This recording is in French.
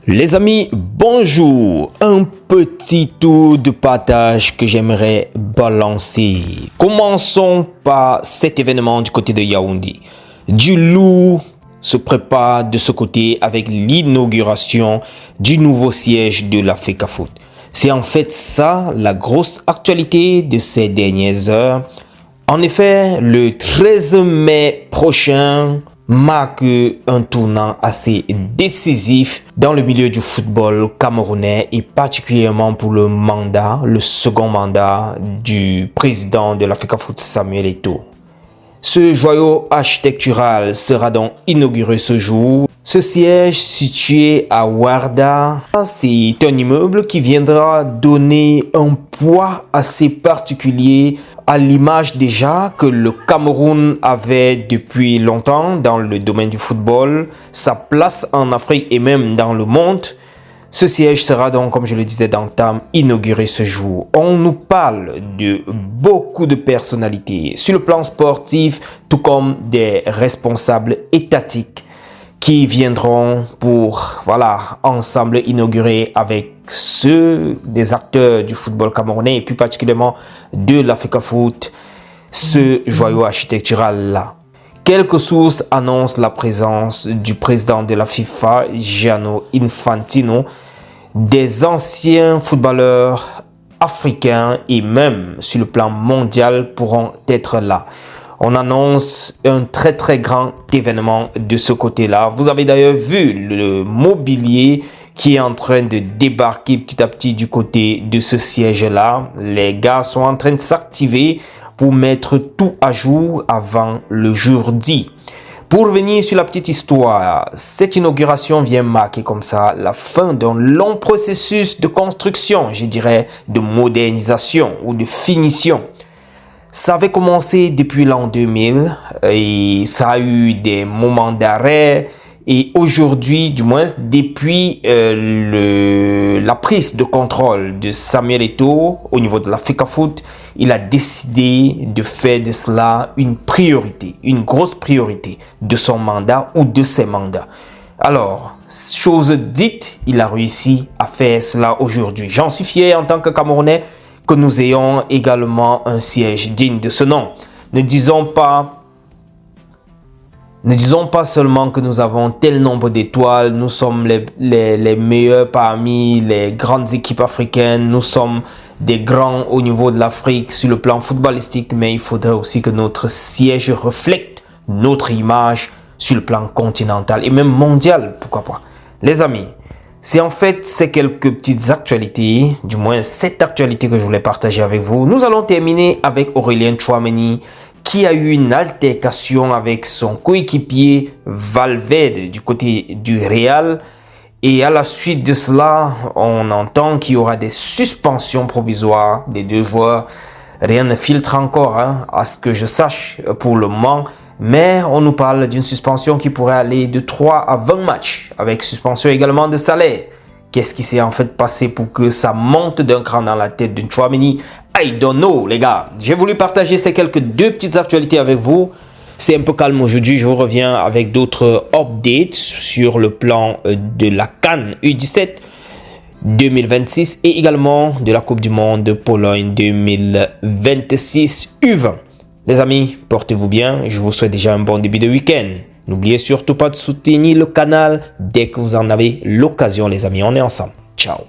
Les amis, bonjour. Un petit tour de partage que j'aimerais balancer. Commençons par cet événement du côté de Yaoundé. Du lourd se prépare de ce côté avec l'inauguration du nouveau siège de la FECAFOOT. C'est en fait ça la grosse actualité de ces dernières heures. En effet, le 13 mai prochain marque un tournant assez décisif dans le milieu du football camerounais et particulièrement pour le second mandat du président de la FECAFOOT, Samuel Eto'o. Ce joyau architectural sera donc inauguré ce jour. Ce siège situé à Ouarda, c'est un immeuble qui viendra donner un poids assez particulier à l'image déjà que le Cameroun avait depuis longtemps dans le domaine du football, sa place en Afrique et même dans le monde. Ce siège sera donc, comme je le disais d'entame, inauguré ce jour. On nous parle de beaucoup de personnalités sur le plan sportif, tout comme des responsables étatiques qui viendront pour, ensemble inaugurer avec ceux des acteurs du football camerounais et plus particulièrement de la FECAFOOT, ce joyau architectural-là. Quelques sources annoncent la présence du président de la FIFA, Gianni Infantino, des anciens footballeurs africains et même sur le plan mondial pourront être là. On annonce un très grand événement de ce côté-là. Vous avez d'ailleurs vu le mobilier qui est en train de débarquer petit à petit du côté de ce siège-là. Les gars sont en train de s'activer pour mettre tout à jour avant le jour dit. Pour revenir sur la petite histoire, cette inauguration vient marquer comme ça la fin d'un long processus de construction, je dirais de modernisation ou de finition. Ça avait commencé depuis l'an 2000 et ça a eu des moments d'arrêt. Et aujourd'hui, du moins depuis la prise de contrôle de Samuel Eto'o au niveau de la FECAFOOT, il a décidé de faire de cela une priorité, une grosse priorité de son mandat ou de ses mandats. Alors, chose dite, il a réussi à faire cela aujourd'hui. J'en suis fier en tant que Camerounais que nous ayons également un siège digne de ce nom. Ne disons pas seulement que nous avons tel nombre d'étoiles, nous sommes les meilleurs parmi les grandes équipes africaines, nous sommes des grands au niveau de l'Afrique sur le plan footballistique, mais il faudrait aussi que notre siège reflète notre image sur le plan continental et même mondial, pourquoi pas. Les amis, c'est quelques petites actualités, du moins cette actualité que je voulais partager avec vous. Nous allons terminer avec Aurélien Tchouaméni, qui a eu une altercation avec son coéquipier Valverde du côté du Real. Et à la suite de cela, on entend qu'il y aura des suspensions provisoires des deux joueurs. Rien ne filtre encore, à ce que je sache pour le moment. Mais on nous parle d'une suspension qui pourrait aller de 3 à 20 matchs, avec suspension également de salaire. Qu'est-ce qui s'est en fait passé pour que ça monte d'un cran dans la tête d'une Tchouaméni? I don't know, les gars. J'ai voulu partager ces deux petites actualités avec vous. C'est un peu calme aujourd'hui. Je vous reviens avec d'autres updates sur le plan de la CAN U17 2026 et également de la Coupe du Monde de Pologne 2026 U20. Les amis, portez-vous bien. Je vous souhaite déjà un bon début de week-end. N'oubliez surtout pas de soutenir le canal dès que vous en avez l'occasion, les amis. On est ensemble. Ciao.